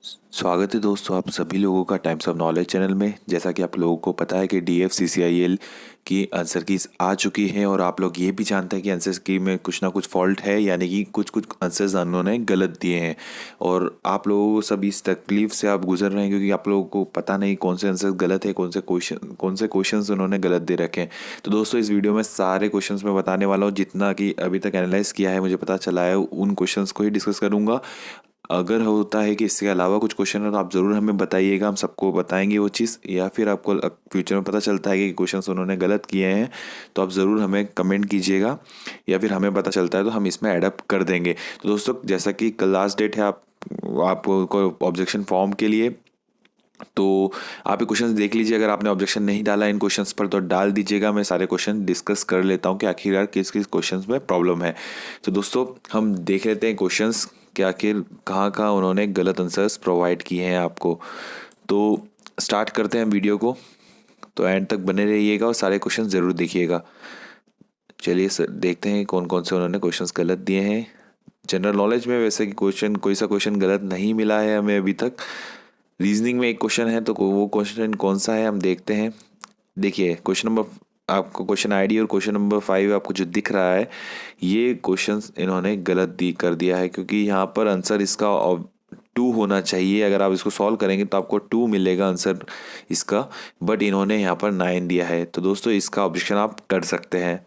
स्वागत है दोस्तों आप सभी लोगों का टाइम्स ऑफ नॉलेज चैनल में। जैसा कि आप लोगों को पता है कि DFCCIL की आंसर कीज आ चुकी है और आप लोग ये भी जानते हैं कि आंसर की में कुछ ना कुछ फॉल्ट है, यानी कि कुछ कुछ आंसर्स उन्होंने गलत दिए हैं। और आप लोगों को सब इस तकलीफ से आप गुजर रहे हैं क्योंकि आप लोगों को पता नहीं कौन से आंसर गलत है, कौन से क्वेश्चंस उन्होंने गलत दे रखे हैं। तो दोस्तों इस वीडियो में सारे क्वेश्चंस मैं बताने वाला हूँ, जितना कि अभी तक एनालाइज किया है मुझे पता चला है उन क्वेश्चंस को ही डिस्कस करूंगा। अगर होता है कि इसके अलावा कुछ क्वेश्चन है तो आप ज़रूर हमें बताइएगा, हम सबको बताएंगे वो चीज़। या फिर आपको फ्यूचर में पता चलता है कि क्वेश्चंस उन्होंने गलत किए हैं तो आप ज़रूर हमें कमेंट कीजिएगा, या फिर हमें पता चलता है तो हम इसमें एडअप कर देंगे। तो दोस्तों जैसा कि कल लास्ट डेट है आपको ऑब्जेक्शन फॉर्म के लिए, तो आप ये क्वेश्चंस देख लीजिए। अगर आपने ऑब्जेक्शन नहीं डाला इन क्वेश्चंस पर तो डाल दीजिएगा, मैं सारे क्वेश्चन डिस्कस कर लेता हूँ कि आखिरकार किस किस क्वेश्चंस में प्रॉब्लम है। तो दोस्तों हम देख लेते हैं क्वेश्चंस कि आखिर कहाँ कहाँ उन्होंने गलत आंसर्स प्रोवाइड किए हैं आपको। तो स्टार्ट करते हैं वीडियो को, तो एंड तक बने रहिएगा और सारे क्वेश्चन ज़रूर देखिएगा। चलिए सर देखते हैं कौन कौन से उन्होंने क्वेश्चंस गलत दिए हैं। जनरल नॉलेज में वैसे कि क्वेश्चन कोई सा क्वेश्चन गलत नहीं मिला है हमें अभी तक। रीजनिंग में एक क्वेश्चन है, तो वो क्वेश्चन कौन सा है हम देखते हैं। देखिए क्वेश्चन नंबर, आपको क्वेश्चन आईडी और क्वेश्चन नंबर 5 आपको जो दिख रहा है ये क्वेश्चन इन्होंने गलत दी कर दिया है, क्योंकि यहाँ पर आंसर इसका 2 होना चाहिए। अगर आप इसको सॉल्व करेंगे तो आपको 2 मिलेगा आंसर इसका, बट इन्होंने यहाँ पर 9 दिया है। तो दोस्तों इसका ऑब्जेक्शन आप कर सकते हैं।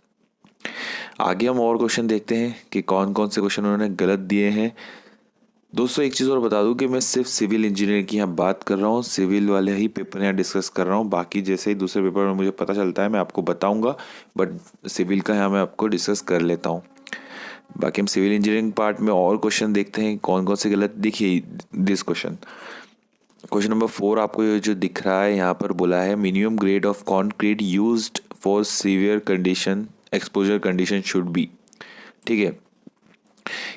आगे हम और क्वेश्चन देखते हैं कि कौन कौन से क्वेश्चन उन्होंने गलत दिए हैं। दोस्तों एक चीज़ और बता दूं कि मैं सिर्फ सिविल इंजीनियर की यहाँ बात कर रहा हूँ, सिविल वाले ही पेपर यहाँ डिस्कस कर रहा हूँ। बाकी जैसे ही दूसरे पेपर में मुझे पता चलता है मैं आपको बताऊंगा, बट सिविल का यहाँ मैं आपको डिस्कस कर लेता हूँ। बाकी हम सिविल इंजीनियरिंग पार्ट में और क्वेश्चन देखते हैं कौन कौन से गलत। देखिए दिस क्वेश्चन, क्वेश्चन नंबर 4 आपको ये जो दिख रहा है यहाँ पर बोला है minimum grade of concrete used for severe condition exposure condition should be. ठीक है,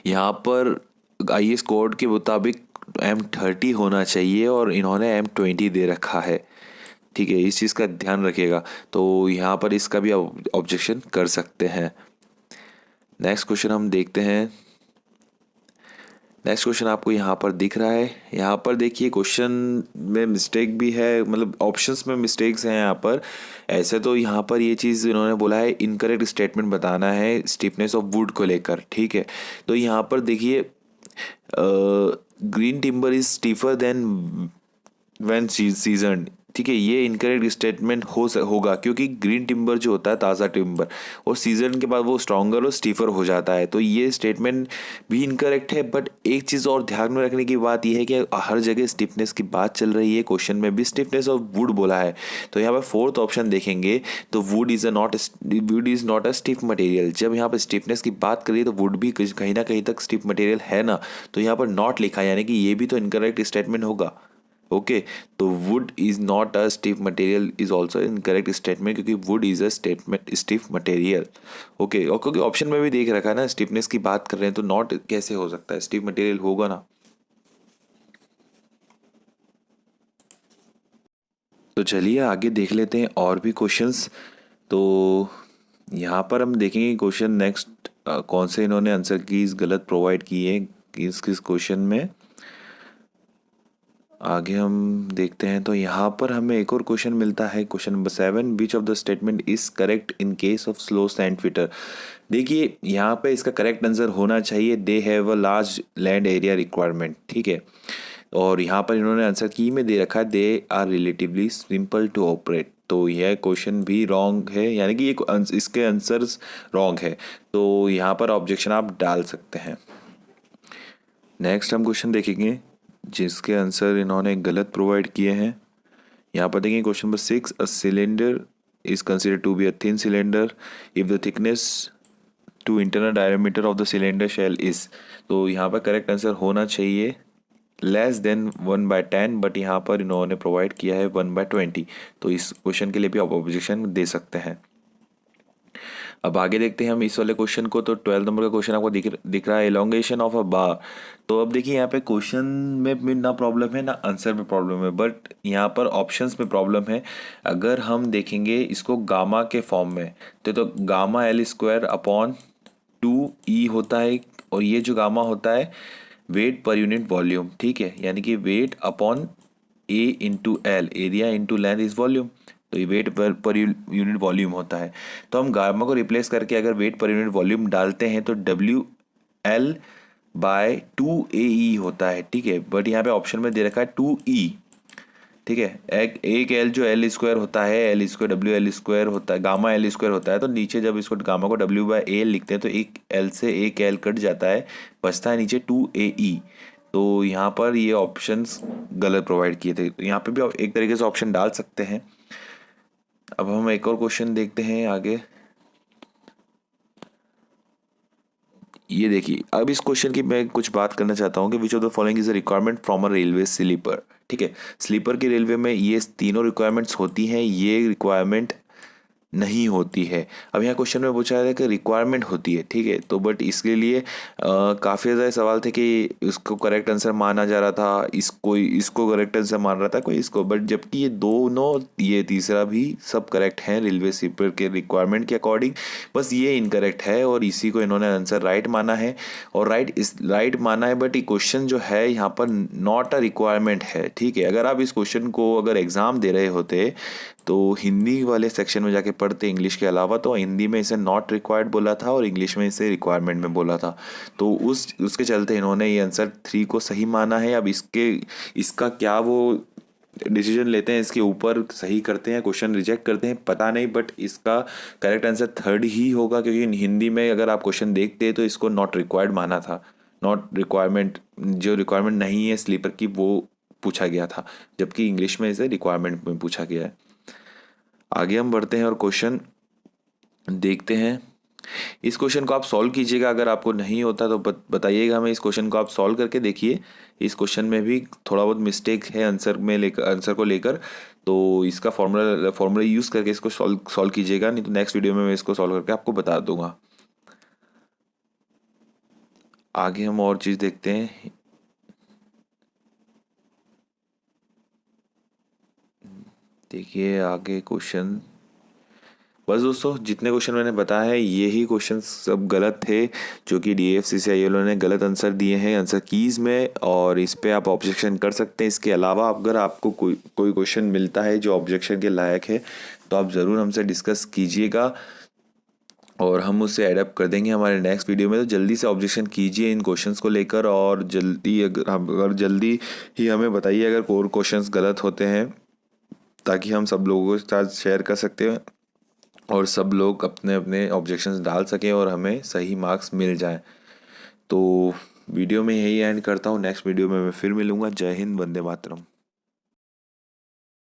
यहाँ पर IS कोड के मुताबिक M30 होना चाहिए और इन्होंने M20 दे रखा है। ठीक है, इस चीज़ का ध्यान रखिएगा। तो यहाँ पर इसका भी ऑब्जेक्शन कर सकते हैं। नेक्स्ट क्वेश्चन हम देखते हैं। नेक्स्ट क्वेश्चन आपको यहाँ पर दिख रहा है, यहाँ पर देखिए क्वेश्चन में मिस्टेक भी है, मतलब ऑप्शंस में मिस्टेक्स हैं यहाँ पर। ऐसे तो यहाँ पर ये चीज़ इन्होंने बोला है इनकरेक्ट स्टेटमेंट बताना है स्टिफनेस ऑफ वुड को लेकर। ठीक है, तो यहाँ पर देखिए green timber is stiffer than when seasoned. ठीक है, ये इनकरेक्ट स्टेटमेंट होगा क्योंकि ग्रीन टिम्बर जो होता है ताज़ा टिम्बर, और सीजन के बाद वो स्ट्रॉन्गर और स्टीफर हो जाता है। तो ये स्टेटमेंट भी इनकरेक्ट है। बट एक चीज़ और ध्यान में रखने की बात यह है कि हर जगह स्टिफनेस की बात चल रही है, क्वेश्चन में भी स्टिफनेस ऑफ वुड बोला है। तो यहाँ पर फोर्थ ऑप्शन देखेंगे तो wood is not a stiff material. जब यहाँ पर स्टिफनेस की बात करिए तो वुड भी कहीं ना कहीं तक स्टिफ मटेरियल है ना, तो यहाँ पर नॉट लिखा है, यानी कि ये भी तो इनकरेक्ट स्टेटमेंट होगा। ओके, तो wood is not a stiff material is also incorrect statement, क्योंकि wood is a statement stiff material. Okay, और क्योंकि ऑप्शन में भी देख रखा है ना स्टिफनेस की बात कर रहे हैं, तो नॉट कैसे हो सकता है, स्टिफ मटेरियल होगा ना। तो चलिए आगे देख लेते हैं और भी क्वेश्चंस। तो यहाँ पर हम देखेंगे क्वेश्चन नेक्स्ट कौन से इन्होंने आंसर कीज गलत प्रोवाइड की है किस किस क्वेश्चन में। आगे हम देखते हैं तो यहाँ पर हमें एक और क्वेश्चन मिलता है, question number 7, which of the statement is correct in case of slow sand fitter. देखिए यहाँ पे इसका करेक्ट आंसर होना चाहिए they have a large land area requirement. ठीक है, और यहाँ पर इन्होंने आंसर की में दे रखा है they are relatively simple to operate. तो यह क्वेश्चन भी रॉन्ग है, यानी कि इसके आंसर्स रॉन्ग है। तो यहाँ पर ऑब्जेक्शन आप डाल सकते हैं। नेक्स्ट हम क्वेश्चन देखेंगे जिसके आंसर इन्होंने गलत प्रोवाइड किए हैं। यहाँ पर देखिए question number 6, a cylinder is considered to be a thin cylinder if the thickness to internal diameter of the cylinder shell is. तो यहाँ पर करेक्ट आंसर होना चाहिए लेस देन 1/10, बट यहाँ पर इन्होंने प्रोवाइड किया है 1/20। तो इस क्वेश्चन के लिए भी आप ऑब्जेक्शन दे सकते हैं। अब आगे देखते हैं हम इस वाले क्वेश्चन को। तो 12 नंबर का क्वेश्चन आपको दिख रहा है एलोंगेशन ऑफ अ बार। तो अब देखिए यहाँ पे क्वेश्चन में भी ना प्रॉब्लम है ना आंसर में प्रॉब्लम है, बट यहाँ पर ऑप्शंस में प्रॉब्लम है। अगर हम देखेंगे इसको गामा के फॉर्म में तो गामा L² अपॉन 2E होता है, और ये जो गामा होता है वेट पर यूनिट वॉल्यूम, ठीक है, यानी कि weight upon A into L, area into length is volume. तो ये वेट पर यूनिट वॉल्यूम होता है। तो हम गामा को रिप्लेस करके अगर वेट पर यूनिट वॉल्यूम डालते हैं तो डब्ल्यू एल बाय 2 AE होता है, ठीक है। बट यहाँ पे ऑप्शन में दे रखा है 2E, ठीक है। एक एल जो एल स्क्वायर होता है, L square W L square होता है, गामा एल स्क्वायर होता है। तो नीचे जब इसको गामा को डब्ल्यू बाय ए लिखते हैं तो एक एल से एक एल कट जाता है, बचता है नीचे 2 AE। तो यहाँ पर ये ऑप्शंस गलत प्रोवाइड किए थे, तो यहाँ पे भी आप एक तरीके से ऑप्शन डाल सकते हैं। अब हम एक और क्वेश्चन देखते हैं आगे। ये देखिए, अब इस क्वेश्चन की मैं कुछ बात करना चाहता हूँ कि which of the following is a requirement from a railway sleeper, ठीक है। स्लीपर की रेलवे में ये तीनों रिक्वायरमेंट्स होती हैं, ये रिक्वायरमेंट नहीं होती है। अब यहाँ क्वेश्चन में पूछा है कि रिक्वायरमेंट होती है, ठीक है। तो बट इसके लिए काफ़ी ज़्यादा सवाल थे कि इसको करेक्ट आंसर माना जा रहा था, इसको करेक्ट आंसर मान रहा था कोई इसको, बट जबकि ये दोनों, ये तीसरा भी सब करेक्ट है रेलवे स्लीपर के रिक्वायरमेंट के अकॉर्डिंग। बस ये इनकरेक्ट है और इसी को इन्होंने आंसर राइट माना है। और राइट माना है, बट ये क्वेश्चन जो है यहाँ पर नॉट अ रिक्वायरमेंट है, ठीक है। अगर आप इस क्वेश्चन को अगर एग्ज़ाम दे रहे होते तो हिंदी वाले सेक्शन में जाके पढ़ते इंग्लिश के अलावा, तो हिंदी में इसे नॉट रिक्वायर्ड बोला था और इंग्लिश में इसे रिक्वायरमेंट में बोला था। तो उसके चलते इन्होंने ये आंसर 3 को सही माना है। अब इसका क्या वो डिसीजन लेते हैं, इसके ऊपर सही करते हैं, क्वेश्चन रिजेक्ट करते हैं, पता नहीं। बट इसका करेक्ट आंसर 3rd ही होगा, क्योंकि हिंदी में अगर आप क्वेश्चन देखते हैं तो इसको नॉट रिक्वायर्ड माना था। नॉट रिक्वायरमेंट, जो रिक्वायरमेंट नहीं है स्लीपर की, वो पूछा गया था, जबकि इंग्लिश में इसे रिक्वायरमेंट में पूछा गया है। आगे हम बढ़ते हैं और क्वेश्चन देखते हैं। इस क्वेश्चन को आप सॉल्व कीजिएगा, अगर आपको नहीं होता तो बताइएगा हमें। इस क्वेश्चन को आप सॉल्व करके देखिए। इस क्वेश्चन में भी थोड़ा बहुत मिस्टेक है आंसर को लेकर, तो इसका फॉर्मूला यूज़ करके इसको सॉल्व कीजिएगा, नहीं तो नेक्स्ट वीडियो में मैं इसको सॉल्व करके आपको बता दूंगा। आगे हम और चीज़ देखते हैं। देखिए आगे क्वेश्चन, बस दोस्तों जितने क्वेश्चन मैंने बताया है यही क्वेश्चन सब गलत थे, जो कि DFCCIL ने गलत आंसर दिए हैं आंसर कीज़ में, और इस पे आप ऑब्जेक्शन कर सकते हैं। इसके अलावा अगर आपको कोई क्वेश्चन मिलता है जो ऑब्जेक्शन के लायक है तो आप ज़रूर हमसे डिस्कस कीजिएगा और हम उससे एडप्ट कर देंगे हमारे नेक्स्ट वीडियो में। तो जल्दी से ऑब्जेक्शन कीजिए इन क्वेश्चंस को लेकर, और अगर जल्दी ही हमें बताइए अगर कोई क्वेश्चंस गलत होते हैं, ताकि हम सब लोगों के साथ शेयर कर सकते हैं और सब लोग अपने अपने ऑब्जेक्शंस डाल सकें और हमें सही मार्क्स मिल जाएं। तो वीडियो में यही एंड करता हूँ, नेक्स्ट वीडियो में मैं फिर मिलूँगा। जय हिंद, वंदे मातरम।